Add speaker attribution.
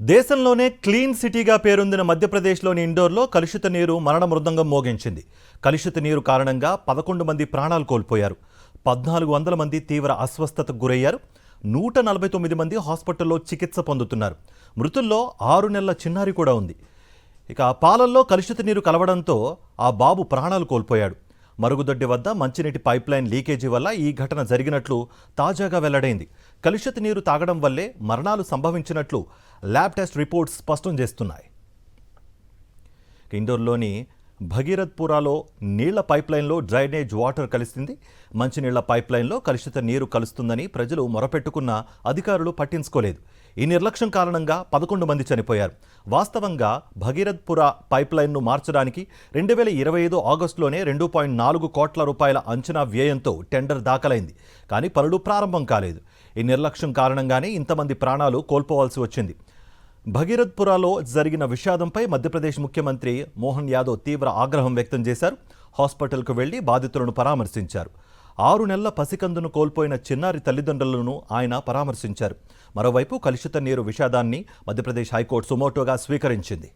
Speaker 1: దేశంలోనే క్లీన్ సిటీగా పేరొందిన మధ్యప్రదేశ్లోని ఇండోర్లో కలుషిత నీరు మరణ మృదంగం మోగించింది. కలుషిత నీరు కారణంగా 11 మంది ప్రాణాలు కోల్పోయారు. 1400 మంది తీవ్ర అస్వస్థతకు గురయ్యారు. 149 మంది హాస్పిటల్లో చికిత్స పొందుతున్నారు. మృతుల్లో 6 నెలల చిన్నారి కూడా ఉంది. ఇక పాలల్లో కలుషిత నీరు కలవడంతో ఆ బాబు ప్రాణాలు కోల్పోయాడు. మరుగుదొడ్డి వద్ద మంచినీటి పైప్లైన్ లీకేజీ వల్ల ఈ ఘటన జరిగినట్లు తాజాగా వెల్లడైంది. కలుషిత నీరు తాగడం వల్లే మరణాలు సంభవించినట్లు ల్యాబ్ టెస్ట్ రిపోర్ట్స్ స్పష్టం చేస్తున్నాయి. ఇండోర్లోని భగీరథ్పురాలో నీళ్ల పైప్లైన్లో డ్రైనేజ్ వాటర్ కలిసింది. మంచినీళ్ల పైప్లైన్లో కలుషిత నీరు కలుస్తుందని ప్రజలు మొరపెట్టుకున్నా అధికారులు పట్టించుకోలేదు. ఈ నిర్లక్ష్యం కారణంగా 11 మంది చనిపోయారు. వాస్తవంగా భగీరథ్పుర పైప్లైన్ను మార్చడానికి 2025 ఆగస్టులోనే 2.4 కోట్ల రూపాయల అంచనా వ్యయంతో టెండర్ దాఖలైంది. కానీ పనులు ప్రారంభం కాలేదు. ఈ నిర్లక్ష్యం కారణంగానే ఇంతమంది ప్రాణాలు కోల్పోవాల్సి వచ్చింది. భగీరథ్పురాలో జరిగిన విషాదంపై మధ్యప్రదేశ్ ముఖ్యమంత్రి మోహన్ యాదవ్ తీవ్ర ఆగ్రహం వ్యక్తం చేశారు. హాస్పిటల్కు వెళ్లి బాధితులను పరామర్శించారు. 6 నెలల పసికందును కోల్పోయిన చిన్నారి తల్లిదండ్రులను ఆయన పరామర్శించారు. మరోవైపు కలుషిత నీరు విషాదాన్ని మధ్యప్రదేశ్ హైకోర్టు సుమోటోగా స్వీకరించింది.